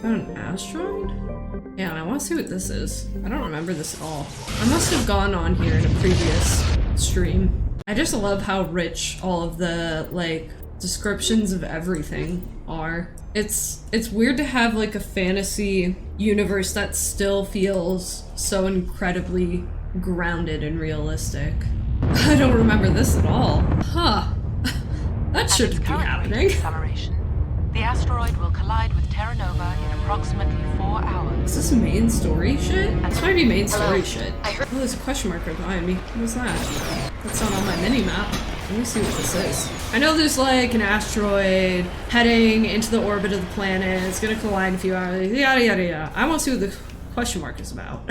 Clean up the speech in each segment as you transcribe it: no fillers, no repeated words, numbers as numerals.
An asteroid? Yeah, and I want to see what this is. I don't remember this at all. I must have gone on here in a previous stream. I just love how rich all of the, like, descriptions of everything are. It's weird to have, like, a fantasy universe that still feels so incredibly grounded and realistic. I don't remember this at all. Huh. That shouldn't be happening. The asteroid will collide with Terra Nova in approximately 4 hours. Is this main story shit? This might be main story shit. Oh, there's a question mark right behind me. What was that? That's not on my mini-map. Let me see what this is. I know there's like an asteroid heading into the orbit of the planet. It's gonna collide in a few hours. Yada yada yada. I want to see what the question mark is about.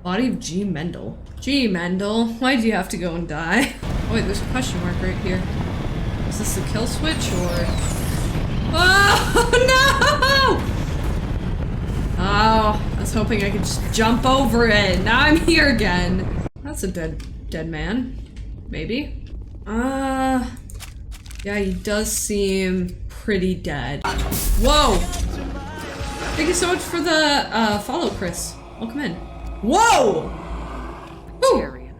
Body of G. Mendel. G. Mendel, why do you have to go and die? Oh wait, there's a question mark right here. Is this the kill switch or... Oh no! Oh, I was hoping I could just jump over it. Now I'm here again. That's a dead man. Maybe. Yeah, he does seem pretty dead. Whoa! Thank you so much for the follow, Chris. Welcome in. Whoa! Ooh.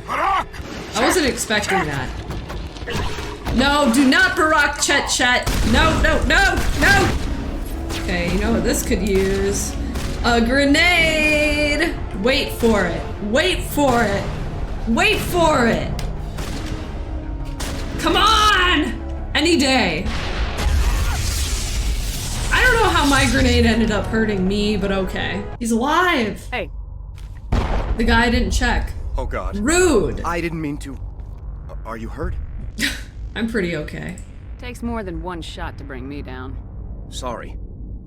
I wasn't expecting that. No, do not Barack Chet. No, no, no, no! Okay, you know what this could use? A grenade! Wait for it. Wait for it. Wait for it! Come on! Any day. I don't know how my grenade ended up hurting me, but okay. He's alive! Hey. The guy didn't check. Oh god. Rude! I didn't mean to... Are you hurt? I'm pretty okay. Takes more than one shot to bring me down. Sorry.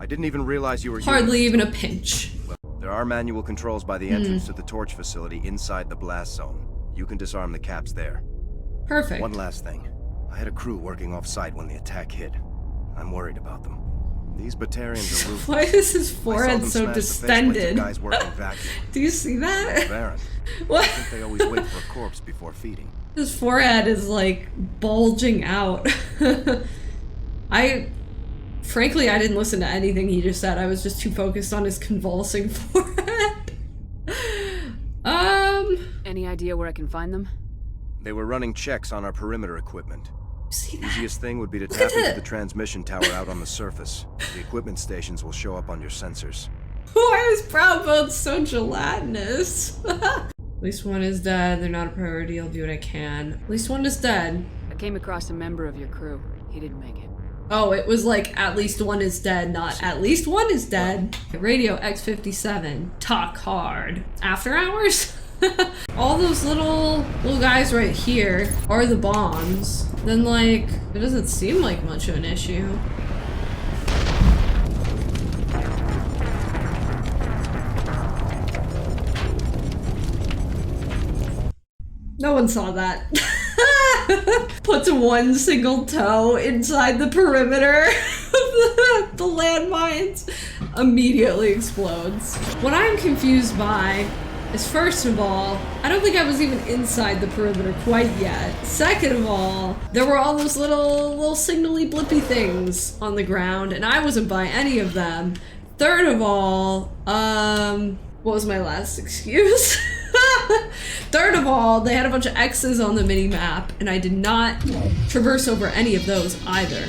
I didn't even realize you were... Hardly even a pinch. Well, there are manual controls by the entrance to the torch facility inside the blast zone. You can disarm the caps there. Perfect. One last thing. I had a crew working off-site when the attack hit. I'm worried about them. These Batarians are ruthless. Why is his forehead so distended? Guys working vacuum. Do you see that? Baron. What? I think they always wait for a corpse before feeding. His forehead is like bulging out. Frankly, I didn't listen to anything he just said. I was just too focused on his convulsing forehead. Any idea where I can find them? They were running checks on our perimeter equipment. See that? Easiest thing would be to tap into the transmission tower out on the surface. The equipment stations will show up on your sensors. Why is brow bone so gelatinous? At least one is dead. They're not a priority. I'll do what I can. At least one is dead. I came across a member of your crew. He didn't make it. Oh, it was like, at least one is dead, not at least one is dead. Radio X57. Talk hard. After hours? All those little guys right here are the bombs. Then, like, it doesn't seem like much of an issue. No one saw that. Puts one single toe inside the perimeter of the landmines. Immediately explodes. What I'm confused by is, first of all, I don't think I was even inside the perimeter quite yet. Second of all, there were all those little signally blippy things on the ground, and I wasn't by any of them. Third of all, what was my last excuse? Third of all, they had a bunch of X's on the mini-map, and I did not traverse over any of those either.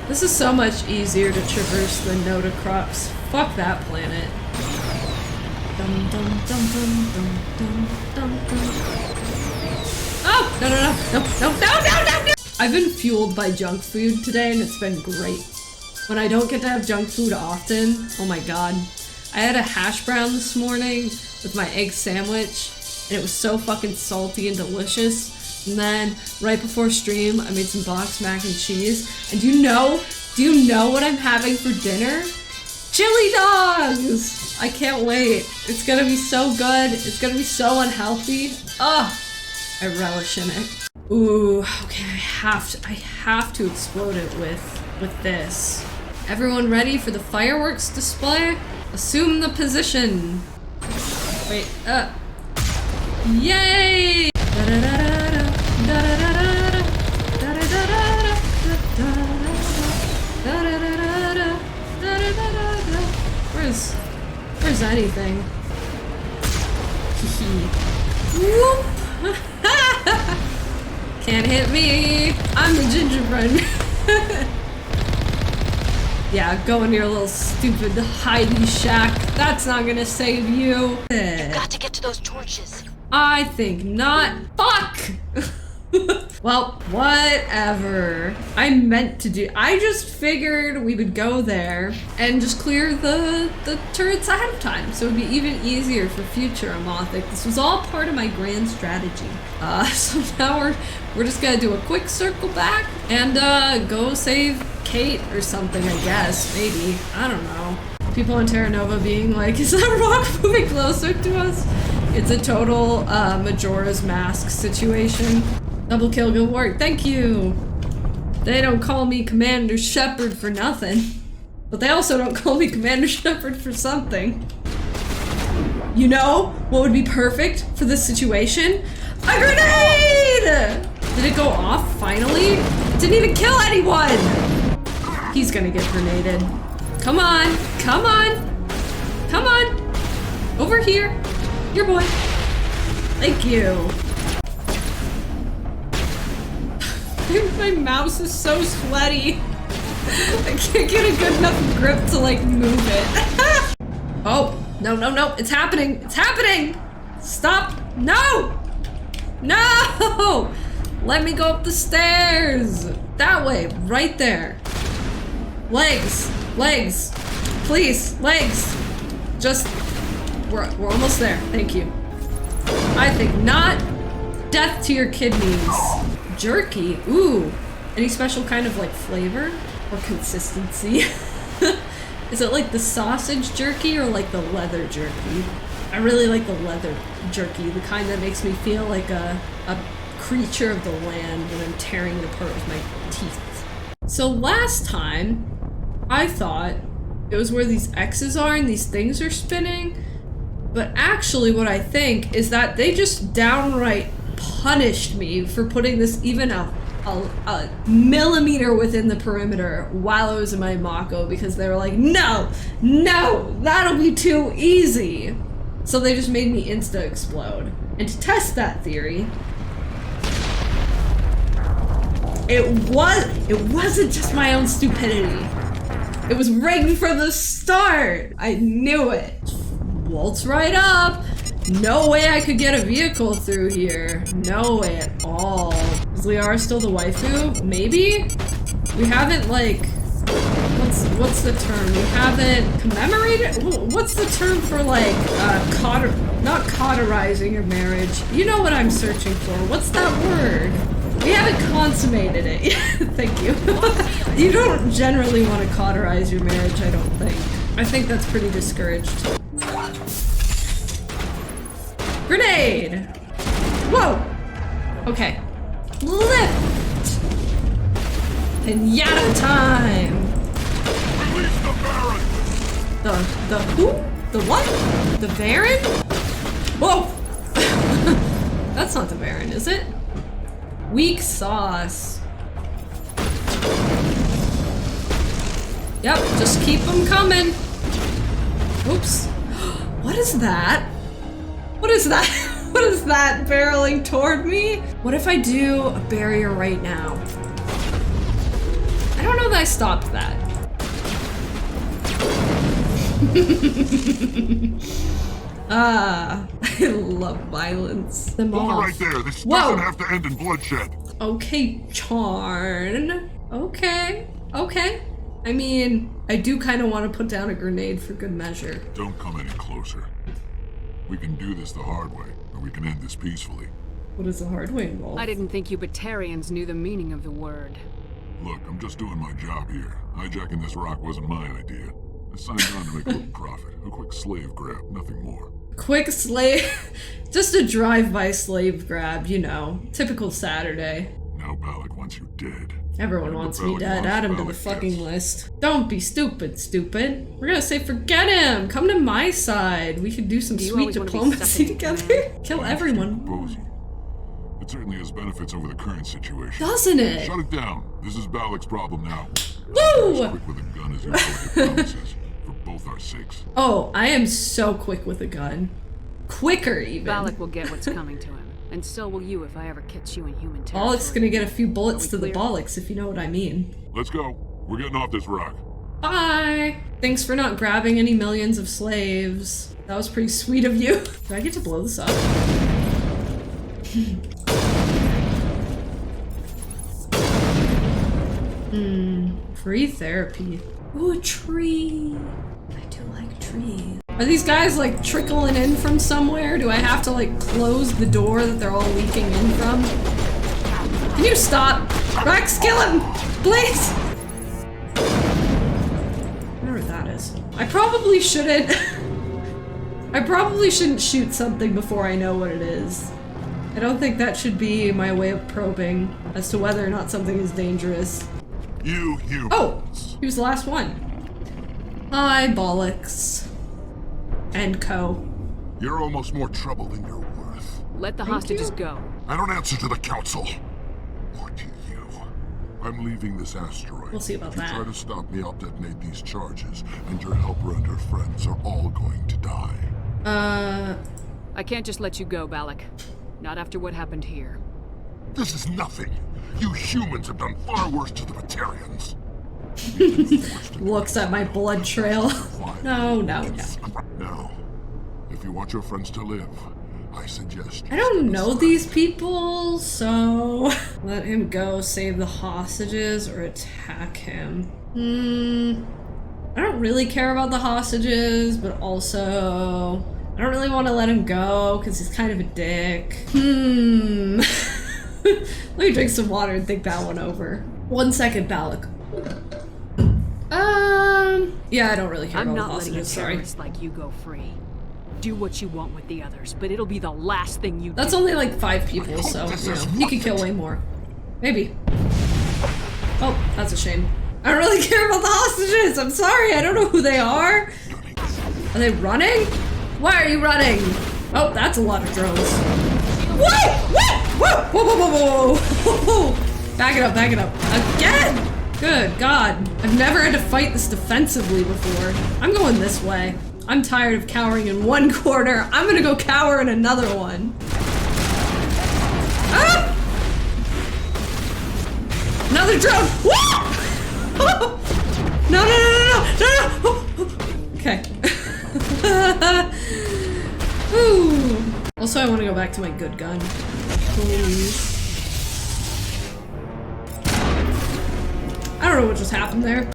This is so much easier to traverse than Notacrops. Fuck that planet. Dum dum dum dum dum dum dum dum. Oh! No, no, no, no, no, no, no, no, no! I've been fueled by junk food today, and it's been great. When I don't get to have junk food often, oh my god. I had a hash brown this morning with my egg sandwich, and it was so fucking salty and delicious. And then, right before stream, I made some boxed mac and cheese. And do you know what I'm having for dinner? Chili dogs! I can't wait. It's gonna be so good. It's gonna be so unhealthy. Ugh! I relish in it. Ooh, okay, I have to explode it with this. Everyone ready for the fireworks display? Assume the position. Wait, Yay! Where's anything? Whoop! Can't hit me! I'm the gingerbread. Yeah, go in your little stupid hidey shack. That's not gonna save you. You've got to get to those torches. I think not. Fuck! Well, whatever. I meant to do. I just figured we would go there and just clear the turrets ahead of time, so it'd be even easier for future Emothic. This was all part of my grand strategy. So now we're just gonna do a quick circle back and go save Kate or something, I guess. Maybe. I don't know. People in Terra Nova being like, is that rock moving closer to us? It's a total Majora's Mask situation. Double kill, good work. Thank you. They don't call me Commander Shepard for nothing. But they also don't call me Commander Shepard for something. You know what would be perfect for this situation? A grenade! Did it go off finally? Didn't even kill anyone! He's gonna get grenaded. Come on, come on, come on. Over here. Your boy. Thank you. My mouse is so sweaty. I can't get a good enough grip to like move it. Oh, no, no, no. It's happening. It's happening. Stop. No. No. Let me go up the stairs. That way. Right there. Legs. Legs. Please. Legs. Just. We're almost there. Thank you. I think not. Death to your kidneys. Jerky. Ooh. Any special kind of like flavor or consistency? Is it like the sausage jerky or like the leather jerky? I really like the leather jerky, the kind that makes me feel like a creature of the land when I'm tearing it apart with my teeth. So last time, I thought it was where these X's are and these things are spinning, but actually what I think is that they just downright punished me for putting this even a millimeter within the perimeter while I was in my Mako, because they were like, no, no, that'll be too easy. So they just made me insta-explode. And to test that theory, it wasn't just my own stupidity. It was rigged from the start. I knew it. Waltz right up. No way I could get a vehicle through here. No way at all. Is Liara still the waifu? Maybe? We haven't, like... What's the term? We haven't commemorated? What's the term for, like, not cauterizing your marriage? You know what I'm searching for. What's that word? We haven't consummated it. Thank you. You don't generally want to cauterize your marriage, I don't think. I think that's pretty discouraged. Grenade! Whoa! Okay. Lift! Pinata time! Release the Baron! The who? The what? The Baron? Whoa! That's not the Baron, is it? Weak sauce. Yep, just keep them coming. Oops. What is that? What is that? What is that barreling toward me? What if I do a barrier right now? I don't know that I stopped that. I love violence. Them Hold it off. right there. This Whoa. doesn't have to end in bloodshed. Okay, Charn. Okay, okay. I mean, I do kind of want to put down a grenade for good measure. Don't come any closer. We can do this the hard way, or we can end this peacefully. What is the hard way involved? I didn't think you Batarians knew the meaning of the word. Look, I'm just doing my job here. Hijacking this rock wasn't my idea. I signed on to make a little profit. A quick slave grab, nothing more. Quick slave... Just a drive-by slave grab, you know. Typical Saturday. Now Balak wants you dead. Everyone wants me Balak dead. wants Add him to the Balak, fucking yes. list. Don't be stupid, stupid. We're gonna say forget him. Come to my side. We could do some Do you sweet always wanna be diplomacy second in together. command? Kill everyone. Posey. It certainly has benefits over the current situation. Doesn't it? Shut it down. This is Balak's problem now. Woo! As quick with a gun as your delicate promises, for both our sakes. Oh, I am so quick with a gun. Quicker, even. Balak will get what's coming to him, and so will you if I ever catch you in human territory. Balak's gonna get a few bullets Are we to the clear? bollocks, if you know what I mean. Let's go. We're getting off this rock. Bye! Thanks for not grabbing any millions of slaves. That was pretty sweet of you. Do I get to blow this up? Free therapy. Ooh, a tree. I do like trees. Are these guys like trickling in from somewhere? Do I have to like close the door that they're all leaking in from? Can you stop? Rex, kill him! Please! Whatever that is. I probably shouldn't. I probably shouldn't shoot something before I know what it is. I don't think that should be my way of probing as to whether or not something is dangerous. You humans. Oh! He was the last one. Hi, bollocks. And co. You're almost more trouble than you're worth. Let the hostages go. I don't answer to the council. Or to you. I'm leaving this asteroid. We'll see about if you that. try to stop me, I'll detonate these charges, and your helper and her friends are all going to die. I can't just let you go, Balak. Not after what happened here. This is nothing. You humans have done far worse to the Batarians. Looks at my blood trail. No, no, no. Now, if you want your friends to live, I suggest you I don't step know aside. these people, so let him go save the hostages or attack him. I don't really care about the hostages, but also I don't really want to let him go because he's kind of a dick. Let me drink some water and think that one over. 1 second, Balak. Yeah, I don't really care I'm about not the letting a hostages, sorry. terrorist like you go free. Do what you want with the others, but it'll be the last thing you That's do. only like 5 people, so, you know, he could kill way more. Maybe. Oh, that's a shame. I don't really care about the hostages! I'm sorry, I don't know who they are! Are they running? Why are you running? Oh, that's a lot of drones. Whoa! Whoa! Whoa! Whoa! Whoa! Whoa! Whoa! Back it up, back it up. Again! Good God. I've never had to fight this defensively before. I'm going this way. I'm tired of cowering in one corner. I'm gonna go cower in another one. Ah! Another drone! Whoa! No, no, no, no, no, no, no! Okay. Ooh. Also, I want to go back to my good gun. Please. I don't know what just happened there.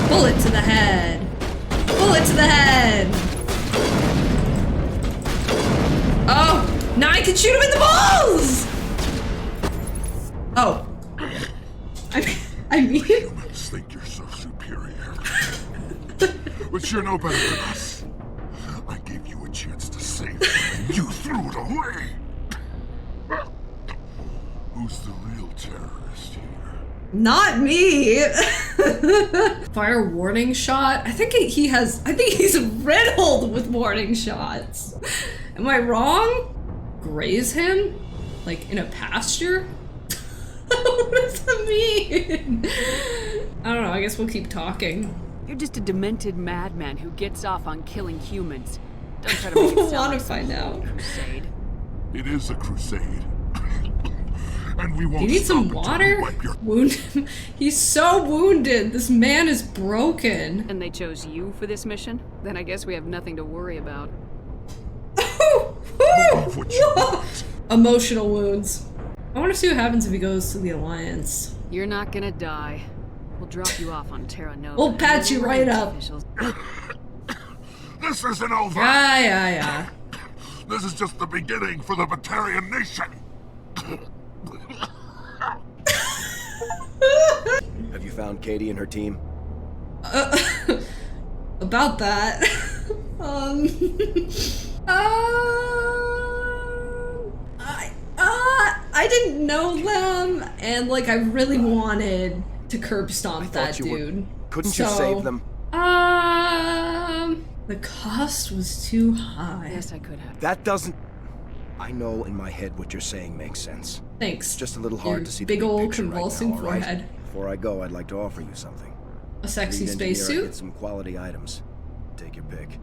Bullet to the head. Bullet to the head. Oh, now I can shoot him in the balls. Oh. I mean. Humans think you're so superior. But you're no better than us. I gave you a chance to save them, and you threw it away. Who's the real terrorist here? Not me. Fire warning shot. I think he's riddled with warning shots. Am I wrong? Graze him? Like in a pasture? What does that mean? I don't know, I guess we'll keep talking. You're just a demented madman who gets off on killing humans. Don't try to make it sound Wanna like some find out. crusade. It is a crusade. And we won't Do you need stop some until water? we wipe your Wounded. He's so wounded. This man is broken. And they chose you for this mission? Then I guess we have nothing to worry about. Believe what you want. Emotional wounds. I want to see what happens if he goes to the Alliance. You're not gonna die. We'll drop you off on Terra Nova. We'll patch you right up. Officials- This isn't over. Yeah. This is just the beginning for the Batarian nation. Have you found Katie and her team? About that. I didn't know them, and like I really wanted to curb stomp that dude. Couldn't you save them? The cost was too high. Yes, I could have. That doesn't... I know in my head what you're saying makes sense. Thanks. It's just a little hard Your to see big the old picture convulsing right now, all right? forehead. Before I go, I'd like to offer you something. A sexy Lead engineer, spacesuit? get some quality items. Take your pick.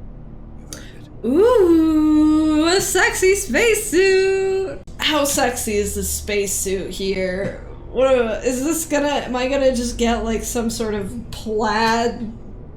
You've earned it. Ooh, a sexy spacesuit! How sexy is the spacesuit here? Is this gonna... Am I gonna just get like some sort of plaid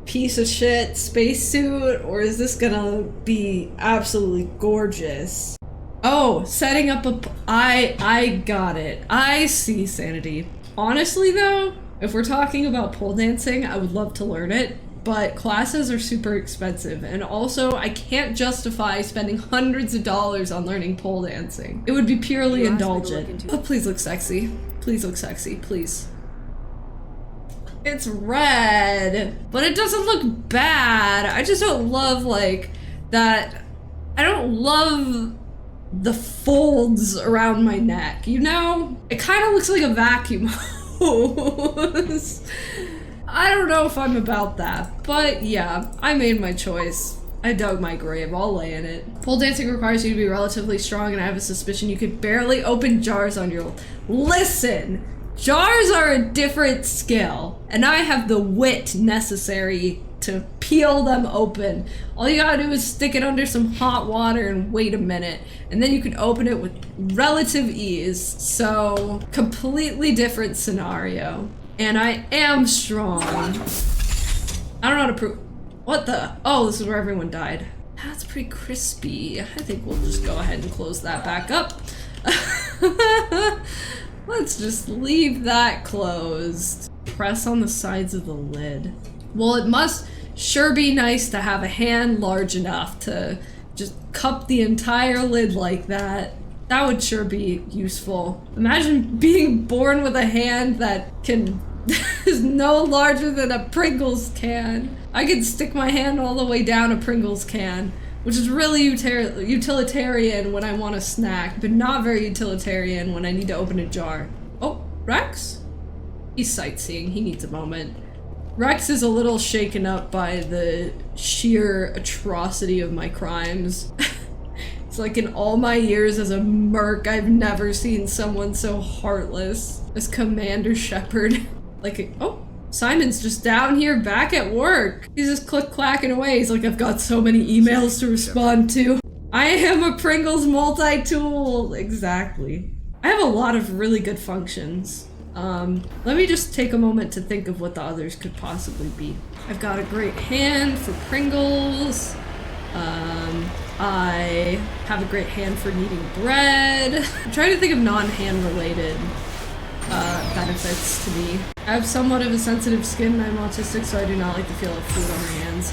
piece of shit spacesuit? Or is this gonna be absolutely gorgeous? Oh, setting up a... I got it. I see, Sanity. Honestly though, if we're talking about pole dancing, I would love to learn it. But classes are super expensive, and also I can't justify spending hundreds of dollars on learning pole dancing. It would be purely indulgent. Oh, please look sexy. Please look sexy, please. It's red, but it doesn't look bad. I just don't love like that. I don't love the folds around my neck, you know? It kind of looks like a vacuum hose. I don't know if I'm about that, but yeah, I made my choice. I dug my grave, I'll lay in it. Pole dancing requires you to be relatively strong, and I have a suspicion you could barely open jars on your own. Listen! Jars are a different skill, and I have the wit necessary to peel them open. All you gotta do is stick it under some hot water and wait a minute, and then you can open it with relative ease. So, completely different scenario. And I am strong. I don't know how to prove. What the? Oh, this is where everyone died. That's pretty crispy. I think we'll just go ahead and close that back up. Let's just leave that closed. Press on the sides of the lid. Well, it must sure be nice to have a hand large enough to just cup the entire lid like that. That would sure be useful. Imagine being born with a hand that is no larger than a Pringles can. I could stick my hand all the way down a Pringles can, which is really utilitarian when I want a snack, but not very utilitarian when I need to open a jar. Oh, Rex? He's sightseeing, he needs a moment. Rex is a little shaken up by the sheer atrocity of my crimes. It's like in all my years as a merc, I've never seen someone so heartless as Commander Shepard. Like, oh, Simon's just down here back at work. He's just click-clacking away. He's like, I've got so many emails to respond to. I am a Pringles multi-tool. Exactly. I have a lot of really good functions. Let me just take a moment to think of what the others could possibly be. I've got a great hand for Pringles. I have a great hand for kneading bread. I'm trying to think of non-hand related benefits to me. I have somewhat of a sensitive skin and I'm autistic, so I do not like the feel of food on my hands.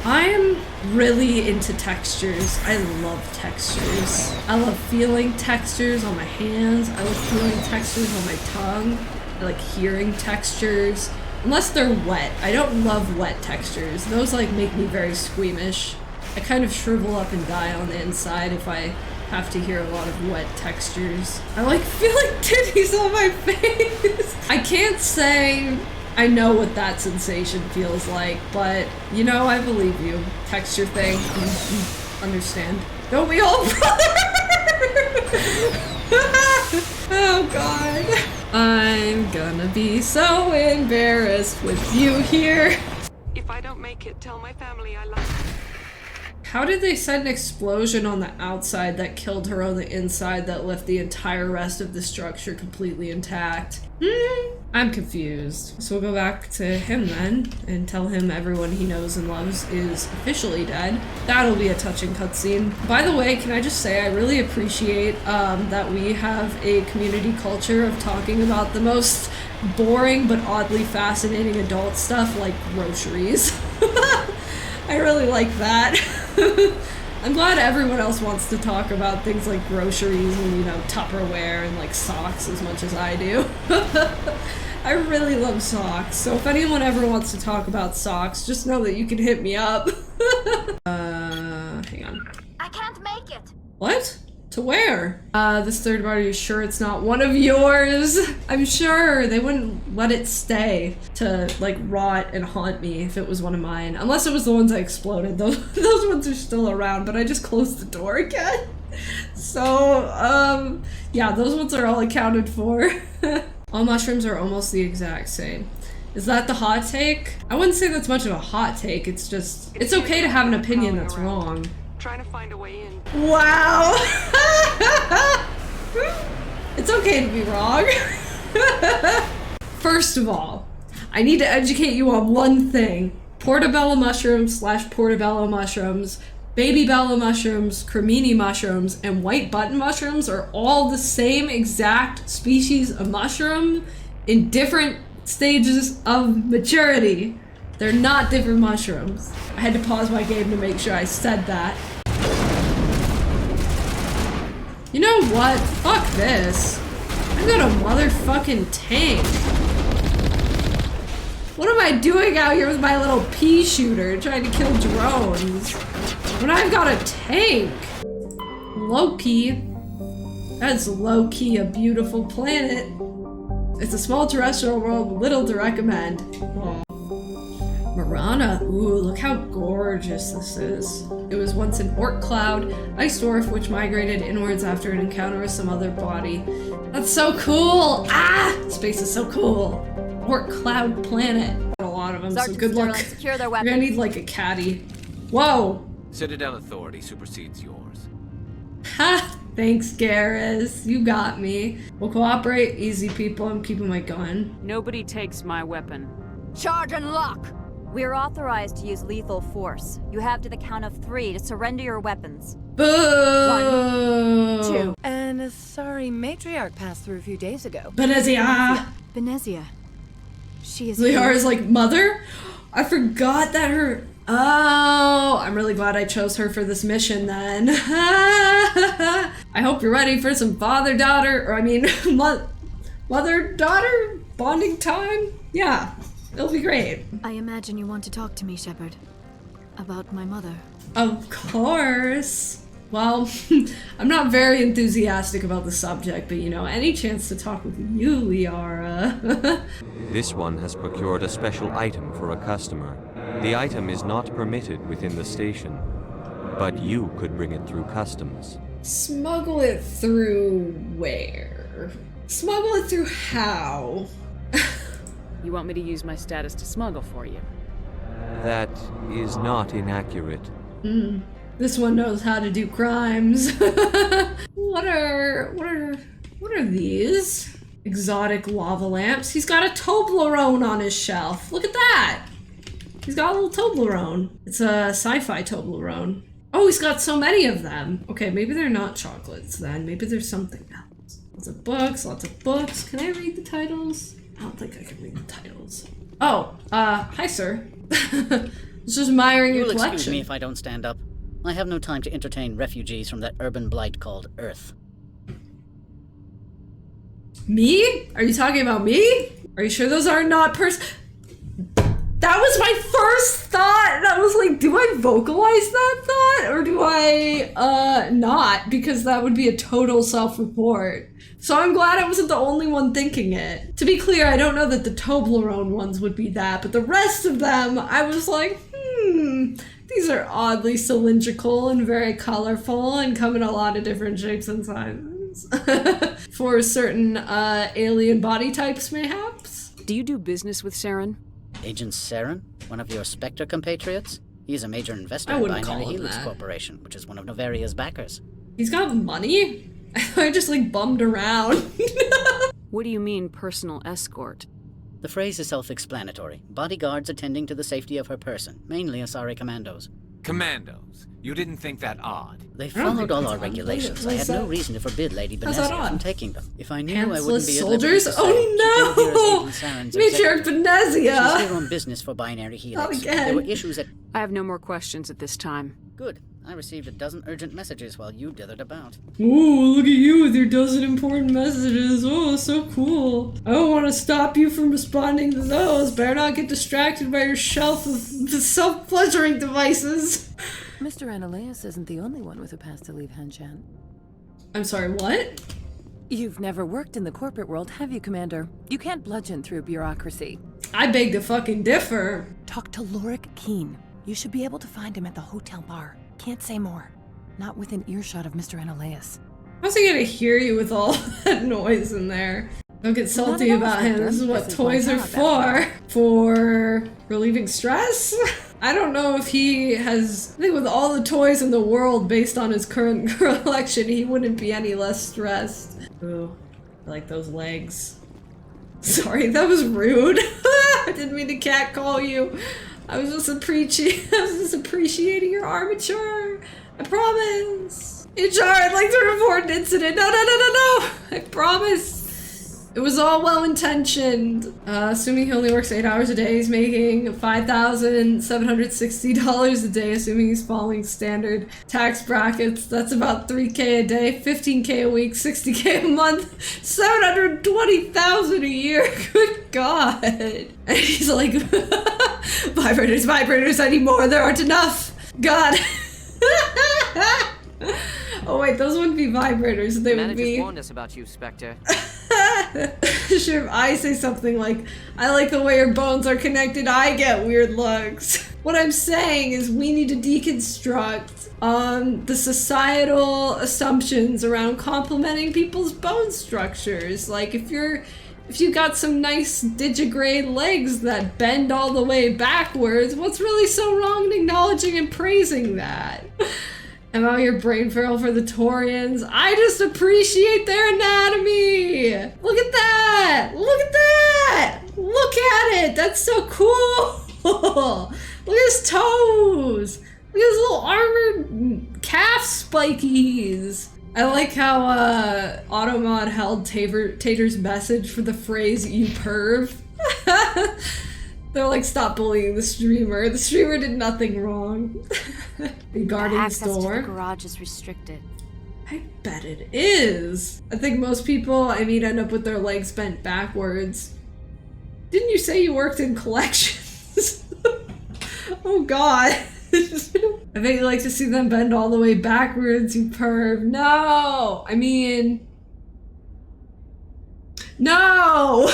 I am really into textures. I love textures. I love feeling textures on my hands. I love feeling textures on my tongue. I like hearing textures. Unless they're wet. I don't love wet textures. Those like make me very squeamish. I kind of shrivel up and die on the inside if I have to hear a lot of wet textures. I like feeling titties on my face. I can't say I know what that sensation feels like, but you know, I believe you. Texture thing, understand. Don't we all, brother? Oh god. I'm gonna be so embarrassed with you here. If I don't make it, tell my family I love them. How did they set an explosion on the outside that killed her on the inside that left the entire rest of the structure completely intact? I'm confused. So we'll go back to him then and tell him everyone he knows and loves is officially dead. That'll be a touching cutscene. By the way, can I just say I really appreciate that we have a community culture of talking about the most boring but oddly fascinating adult stuff like groceries. I really like that. I'm glad everyone else wants to talk about things like groceries and, you know, Tupperware and like socks as much as I do. I really love socks, so if anyone ever wants to talk about socks, just know that you can hit me up. Hang on. I can't make it. What? To where? This third party, is sure it's not one of yours? I'm sure they wouldn't let it stay to like rot and haunt me if it was one of mine. Unless it was the ones I exploded. Those ones are still around, but I just closed the door again. So, yeah, those ones are all accounted for. All mushrooms are almost the exact same. Is that the hot take? I wouldn't say that's much of a hot take. It's just, it's okay to have an opinion that's wrong. Trying to find a way in. Wow! It's okay to be wrong. First of all, I need to educate you on one thing. Portobello mushrooms / portobello mushrooms, baby bella mushrooms, cremini mushrooms, and white button mushrooms are all the same exact species of mushroom in different stages of maturity. They're not different mushrooms. I had to pause my game to make sure I said that. You know what? Fuck this. I've got a motherfucking tank. What am I doing out here with my little pea shooter trying to kill drones when I've got a tank? Low-key. That's low-key a beautiful planet. It's a small terrestrial world, little to recommend. Aww. Marana, ooh, look how gorgeous this is. It was once an orc cloud, ice dwarf which migrated inwards after an encounter with some other body. That's so cool! Ah! Space is so cool. Orc cloud planet. Got a lot of them, so good luck. Secure their You're weapons. gonna need like a caddy. Whoa! Citadel authority supersedes yours. Ha! Thanks, Garrus. You got me. We'll cooperate. Easy, people. I'm keeping my gun. Nobody takes my weapon. Charge and lock! We are authorized to use lethal force. You have to the count of 3 to surrender your weapons. Boo! 1, 2. And a sorry matriarch passed through a few days ago. Benezia! Benezia. She is Liara's like, mother? I forgot that her... Oh, I'm really glad I chose her for this mission then. I hope you're ready for some father-daughter, or I mean, mother-daughter bonding time? Yeah, it'll be great. I imagine you want to talk to me, Shepard. About my mother. Of course. Well, I'm not very enthusiastic about the subject, but you know, any chance to talk with you, Liara. This one has procured a special item for a customer. The item is not permitted within the station, but you could bring it through customs. Smuggle it through where? Smuggle it through how? You want me to use my status to smuggle for you? That is not inaccurate. This one knows how to do crimes. What are these? Exotic lava lamps. He's got a Toblerone on his shelf. Look at that. He's got a little Toblerone. It's a Sci-Fi Toblerone. Oh, he's got so many of them. Okay, maybe they're not chocolates then. Maybe there's something else. Lots of books. Can I read the titles? I don't think I can read the titles. Oh, hi sir. I was just admiring your collection. Excuse me if I don't stand up. I have no time to entertain refugees from that urban blight called Earth. Me? Are you talking about me? Are you sure those are not That was my first thought, and I was like, do I vocalize that thought, or do I, not? Because that would be a total self-report. So I'm glad I wasn't the only one thinking it. To be clear, I don't know that the Toblerone ones would be that, but the rest of them, I was like, these are oddly cylindrical and very colorful and come in a lot of different shapes and sizes. For certain, alien body types, mayhaps? Do you do business with Saren? Agent Saren? One of your Spectre compatriots? He's a major investor I in wouldn't Binary call him Helix that. Corporation, which is one of Novaria's backers. He's got money? I just like bummed around. What do you mean, personal escort? The phrase is self-explanatory. Bodyguards attending to the safety of her person, mainly Asari commandos. Commandos. You didn't think that odd? They I don't think followed all that's our odd. regulations. I Why had is no that- reason to forbid Lady How's that Benezia odd? from taking them. If I knew, I Pantsless wouldn't be at liberty soldiers? to say Oh she did here no! as Agent Saren's Matriarch executive. Benezia! She's here on business for Binary Helix. again. There were issues at... I have no more questions at this time. Good. I received a dozen urgent messages while you dithered about. Ooh, look at you with your dozen important messages. Oh, so cool. I don't want to stop you from responding to those. Better not get distracted by your shelf of self-pleasuring devices. Mr. Ananias isn't the only one with a pass to leave Hanshan. I'm sorry, what? You've never worked in the corporate world, have you, Commander? You can't bludgeon through bureaucracy. I beg to fucking differ. Talk to Lorik Keen. You should be able to find him at the hotel bar. Can't say more. Not within earshot of Mr. Analeas. How's he gonna hear you with all that noise in there? Don't get salty about him. This is what toys are for. For relieving stress? I don't know if he has... I think with all the toys in the world based on his current collection, he wouldn't be any less stressed. Ooh, I like those legs. Sorry, that was rude. I didn't mean to catcall you. I was just appreciating your armature. I promise. HR, I'd like to report an incident. No. I promise. It was all well-intentioned. Assuming he only works 8 hours a day, he's making $5,760 a day, assuming he's following standard tax brackets. That's about $3K a day, $15K a week, $60K a month, $720,000 a year. Good God. And he's like, vibrators, I need more. There aren't enough. God. Oh wait, those wouldn't be vibrators. They would be... Managers warned us about you, Spectre. Sure, if I say something like, I like the way your bones are connected, I get weird looks. What I'm saying is we need to deconstruct the societal assumptions around complementing people's bone structures. Like if you got some nice digigrade legs that bend all the way backwards, what's really so wrong in acknowledging and praising that? I'm out your brain feral for the Taurians. I just appreciate their anatomy. Look at that. Look at that. Look at it. That's so cool. Look at his toes. Look at his little armored calf spikies. I like how Automod held Tater's message for the phrase "you perv." They're like, stop bullying the streamer. The streamer did nothing wrong. Regarding this door. To the garage is restricted. I bet it is. I think most people I meet end up with their legs bent backwards. Didn't you say you worked in collections? Oh God. I bet you like to see them bend all the way backwards, you perv. No! I mean... No!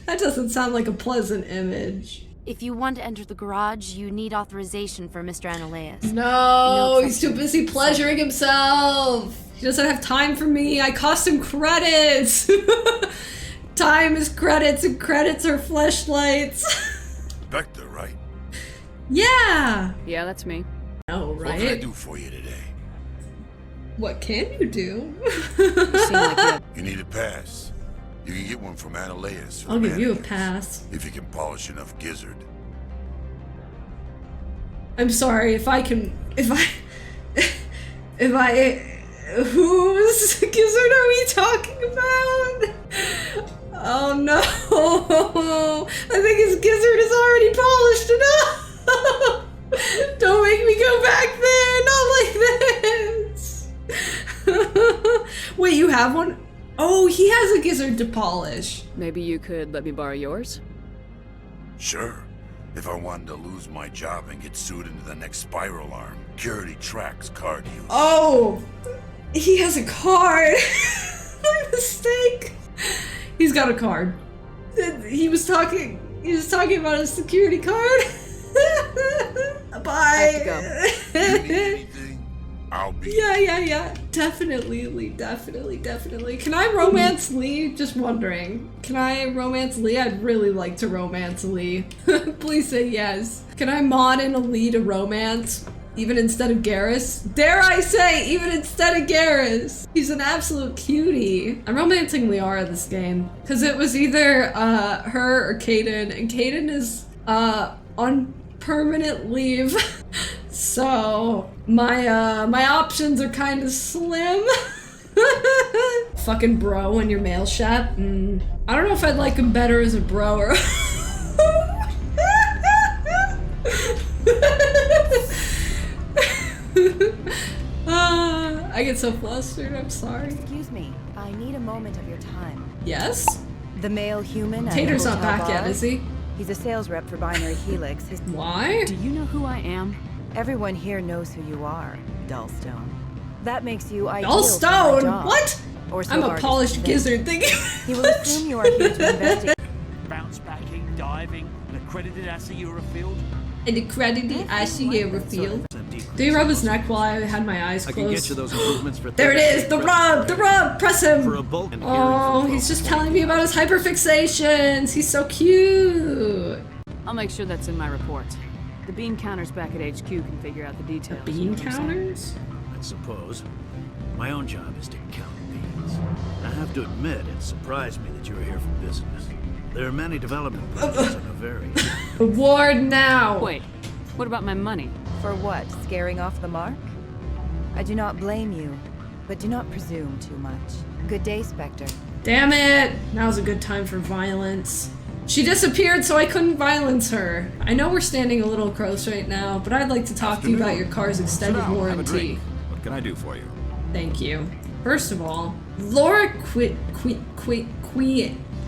That doesn't sound like a pleasant image. If you want to enter the garage, you need authorization for Mr. Analeas. No, he's too busy pleasuring himself. He doesn't have time for me. I cost him credits. Time is credits and credits are fleshlights. Spectre, right? Yeah. Yeah, that's me. Oh, right. What can I do for you today? What can you do? You need a pass. You can get one from Analeas. I'll give you a pass. If you can polish enough gizzard. I'm sorry, whose gizzard are we talking about? Oh no, I think his gizzard is already polished enough. Don't make me go back there, not like this. Wait, you have one? Oh, he has a gizzard to polish. Maybe you could let me borrow yours? Sure. If I wanted to lose my job and get sued into the next spiral arm, Security tracks card use. Oh! He has a card! My mistake! He's got a card. He was talking about his security card. Bye! I have to go. You need anything? I'll be. Yeah. Definitely, Lee. Definitely. Can I romance Lee? Just wondering. Can I romance Lee? I'd really like to romance Lee. Please say yes. Can I mod in a Lee to romance? Even instead of Garrus? Dare I say, even instead of Garrus! He's an absolute cutie. I'm romancing Liara this game. Because it was either her or Kaden. And Kaden is on permanent leave. So my options are kind of slim. Fucking bro in your mail shop. I don't know if I'd like him better as a bro or I get so flustered, I'm sorry. Excuse me, I need a moment of your time. Yes? The male human at Tater's the not hotel back yet, bar? is he? He's a sales rep for Binary Helix. Why? Do you know who I am? Everyone here knows who you are, Dullstone. That makes you ideal All for my stone? job. What? Or so I'm a Vargas polished thinks. gizzard thing. He will assume you are here to investigate. Bounce backing, diving, an accredited Asayura field. An accredited Asayura field. Do you rub his neck while I had my eyes closed? I can get you those improvements for There it is! The rub! The rub! Press him! For a bulk and Oh, he's just telling me about his hyperfixations! He's so cute! I'll make sure that's in my report. The bean counters back at HQ can figure out the details. The bean counters? I suppose. My own job is to count beans. I have to admit, it surprised me that you were here for business. There are many development projects on a very... Award now! Wait, what about my money? For what? Scaring off the mark? I do not blame you, but do not presume too much. Good day, Spectre. Damn it! Now's a good time for violence. She disappeared so I couldn't violence her. I know we're standing a little close right now, but I'd like to talk to you about your car's extended warranty. What can I do for you? Thank you. First of all, Laura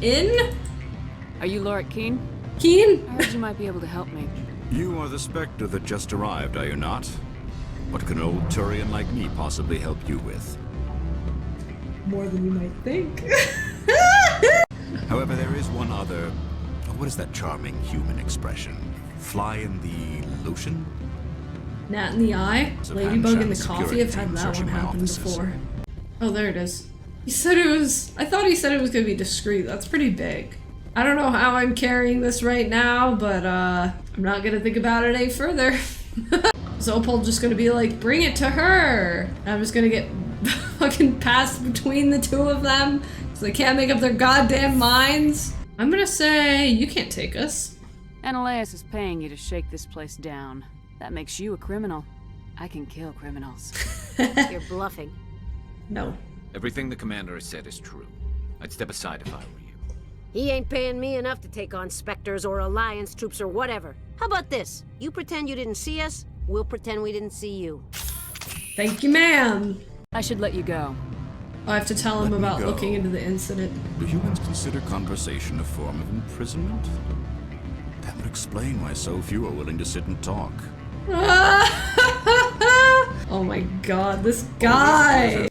in? Are you Laura Keen? Keen? I heard you might be able to help me. You are the Spectre that just arrived, are you not? What can an old Turian like me possibly help you with? More than you might think. However, there is one other... What is that charming human expression? Fly in the lotion? Gnat in the eye? So Ladybug in the Hanshan's coffee? I've security had team that one searching my happen offices. before. Oh, there it is. He said it was... I thought he said it was gonna be discreet. That's pretty big. I don't know how I'm carrying this right now, but I'm not gonna think about it any further. Zopal just gonna be like, bring it to her! And I'm just gonna get fucking passed between the two of them because they can't make up their goddamn minds. I'm gonna say, you can't take us. Ananias is paying you to shake this place down. That makes you a criminal. I can kill criminals. You're bluffing. No. Everything the commander has said is true. I'd step aside if I were you. He ain't paying me enough to take on Spectres or Alliance troops or whatever. How about this? You pretend you didn't see us, we'll pretend we didn't see you. Thank you, ma'am. I should let you go. I have to tell him Let me about go. looking into the incident. Do humans consider conversation a form of imprisonment? That would explain why so few are willing to sit and talk. Oh my god, this guy!